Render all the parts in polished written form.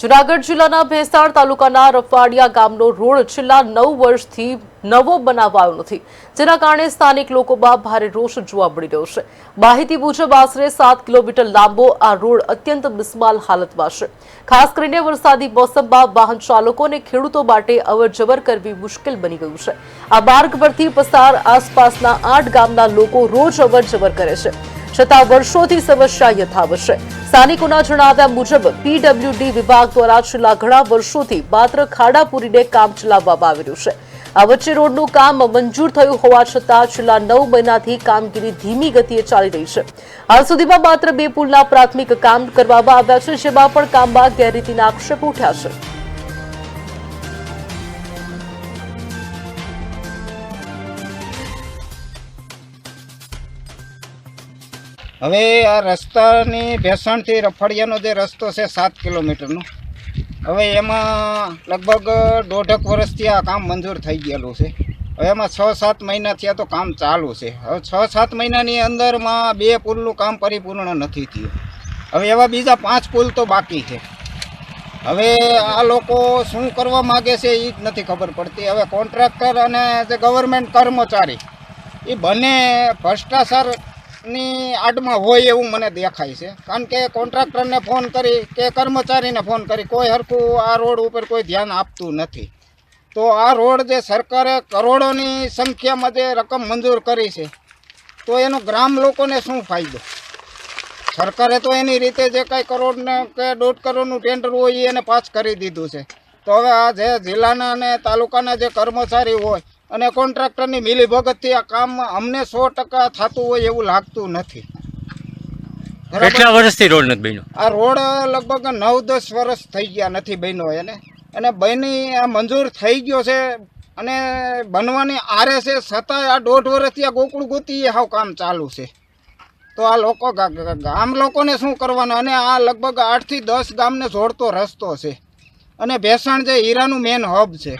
જૂનાગઢ જિલ્લાના ભેસાણ તાલુકાના રફવાડિયા ગામનો રોડ છેલ્લા 9 વર્ષથી નવો બનાવાયો નથી, જેના કારણે સ્થાનિક લોકોમાં ભારે રોષ જોવા મળી રહ્યો છે। માહિતી મુજબ આશરે 7 કિલોમીટર લાંબો આ રોડ અત્યંત બિસ્માલ હાલતમાં છે। ખાસ કરીને વરસાદી મોસમમાં વાહન ચાલકો અને ખેડૂતો માટે અવરજવર કરવી મુશ્કેલ બની ગયું છે। આ માર્ગ પરથી પસાર આસપાસના 8 ગામના લોકો રોજ અવરજવર કરે છે, છતાં વર્ષોથી સમસ્યા યથાવત છે। સ્થાનિકોના જણાવ્યા મુજબ પીડબ્લ્યુડી વિભાગ દ્વારા છેલ્લા ઘણા વર્ષોથી માત્ર ખાડા પૂરીને કામ ચલાવવામાં આવી રહ્યું છે। આ વચ્ચે રોડનું કામ મંજૂર થયું હોવા છતાં છેલ્લા 9 મહિનાથી કામગીરી ધીમી ગતિએ ચાલી રહી છે। હાલ સુધીમાં માત્ર 2 પુલના પ્રાથમિક કામ કરવામાં આવ્યા છે, જેમાં પણ કામમાં ગેરરીતિના આક્ષેપો ઉઠ્યા છે। હવે આ રસ્તાની ભેસાણથી રફાડિયાનો જે રસ્તો છે 7 કિલોમીટરનો, હવે એમાં લગભગ 1.5 વર્ષથી આ કામ મંજૂર થઈ ગયેલું છે। હવે એમાં 6-7 મહિના થયા તો કામ ચાલુ છે। હવે 6-7 મહિનાની અંદરમાં 2 પુલનું કામ પરિપૂર્ણ નથી થયું। હવે એવા બીજા 5 પુલ તો બાકી છે। હવે આ લોકો શું કરવા માગે છે એ જ નથી ખબર પડતી। હવે કોન્ટ્રાક્ટર અને જે ગવર્મેન્ટ કર્મચારી એ બંને ભ્રષ્ટાચાર ની આડમાં હોય એવું મને દેખાય છે, કારણ કે કોન્ટ્રાક્ટરને ફોન કરી કે કર્મચારીને ફોન કરી કોઈ હરખું આ રોડ ઉપર કોઈ ધ્યાન આપતું નથી। તો આ રોડ જે સરકારે કરોડોની સંખ્યામાં જે રકમ મંજૂર કરી છે, તો એનો ગ્રામ લોકોને શું ફાયદો? સરકારે તો એની રીતે જે કાંઈ કરોડને કે 1.5 કરોડનું ટેન્ડર હોય એને પાસ કરી દીધું છે। તો હવે આ જે જિલ્લાના અને તાલુકાના જે કર્મચારી હોય અને કોન્ટ્રાક્ટરની મિલીભગતથી આ કામ અમને 100% થતું હોય એવું લાગતું નથી। કેટલા વર્ષથી રોડ નથી બન્યો? આ રોડ લગભગ 9-10 વર્ષ થઈ ગયા નથી બન્યો એને, અને બની આ મંજૂર થઈ ગયો છે અને બનવાની આરે છે, છતાંય આ 1.5 વર્ષથી આ ગોકુળ ગોતી હાવ કામ ચાલુ છે। તો આ લોકો ગામ લોકોને શું કરવાનું? અને આ લગભગ 8 થી 10 ગામને જોડતો રસ્તો છે, અને ભેસાણ જે હીરાનું મેન હબ છે,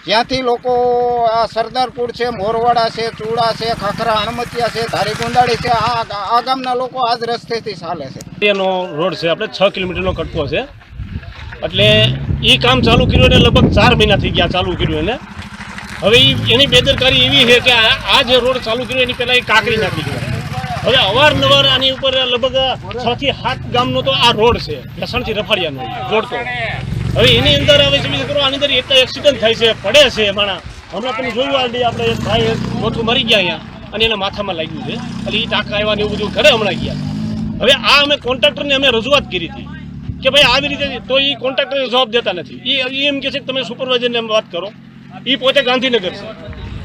જ્યાંથી લોકો આ સરદારપુર છે, મોરવાડા છે, ચૂડા છે, ખખરા હણમતિયા છે, ધારી ગુંદાળી છે, આ ગામના લોકો આ જ રસ્તેથી ચાલે છે। એનો રોડ છે આપણે 6 કિલોમીટરનો કટકો છે, એટલે એ કામ ચાલુ કર્યું એને લગભગ 4 મહિના થઈ ગયા ચાલુ કર્યું એને। હવે એની બેદરકારી એવી છે કે આ જે રોડ ચાલુ કર્યો એની પહેલાં એ કાંકરી નાખી ગયો। હવે અવારનવાર આની ઉપર લગભગ 6 થી 7 ગામનો તો આ રોડ છે, ભેસાણથી રફાડિયાનો રોડ। તો હવે એની અંદર હવે સમજી કરો આની અંદર એટલા એક્સિડન્ટ થાય છે, પડે છે માણા। હમણાં તમે જોયું આપણે એક ભાઈ મોટું મરી ગયા અહીંયા અને એના માથામાં લાગ્યું છે, એટલે એ ટાંકા આવ્યા ને એવું બધું ઘરે હમણાં ગયા। હવે આ અમે કોન્ટ્રાક્ટરને અમે રજૂઆત કરી હતી કે ભાઈ આવી રીતે, તો એ કોન્ટ્રાક્ટરને જવાબ દેતા નથી। એ એમ કહે છે કે તમે સુપરવાઇઝરને એમ વાત કરો, એ પોતે ગાંધીનગર છે।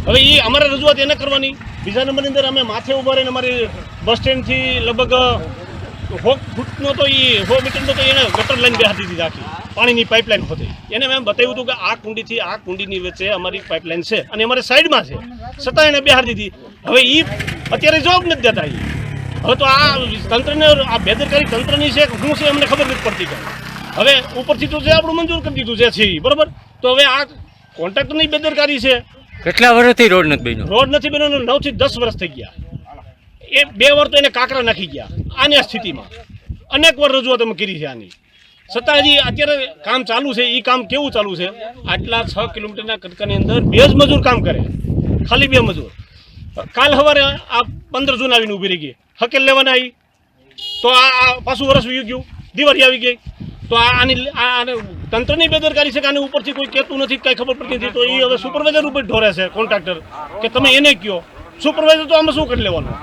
હવે એ અમારે રજૂઆત એને કરવાની। બીજા નંબરની અંદર અમે માથે ઉભા રહીને અમારી બસ સ્ટેન્ડથી લગભગ 100 ફૂટનો તો એ 100 મીટરનો તો એને ગટર લાઈન બેહાડી દીધી આખી પાણીની પાઇપલાઇન હોતી। એને મેં બતાવ્યું હતું કે આ કુંડીથી આ કુંડીની વચ્ચે અમારી પાઇપલાઇન છે અને અમારી સાઈડમાં છે, છતાં એને બેહાડી દીધી। હવે એ અત્યારે જવાબ નથી દેતા। હવે તો આ તંત્રને આ બેદરકારી તંત્રની છે કે શું છે અમને ખબર નથી પડતી। હવે ઉપરથી તો જે આપણું મંજૂર કરી દીધું છે બરાબર, તો હવે આ કોન્ટ્રાક્ટરની બેદરકારી છે। કેટલા વર્ષથી રોડ નથી બન્યો? રોડ નથી બન્યો 9 થી 10 વર્ષ થઈ ગયા। એ 2 વાર તો એને કાંકરા નાખી ગયા। આની સ્થિતિમાં અનેક વાર રજૂઆત અમે કરી છે આની, છતાં હજી અત્યારે કામ ચાલુ છે। એ કામ કેવું ચાલુ છે? આટલા 6 કિલોમીટરના કટકાની અંદર 2 જ મજૂર કામ કરે, ખાલી 2 મજૂર। કાલ સવારે આ 15 જૂન આવીને ઊભી રહી ગઈ, હકેલ લેવાના આવી તો આ પાછું વર્ષ વી ગયું, દિવાળી આવી ગઈ। તો આની તંત્રની બેદરકારી છે કે આને ઉપરથી કોઈ કહેતું નથી, કાંઈ ખબર પડતી નથી। તો એ હવે સુપરવાઇઝર ઉપર ઢોરે છે કોન્ટ્રાક્ટર કે તમે એને કહો। સુપરવાઇઝર તો આમાં શું કરી લેવાનું?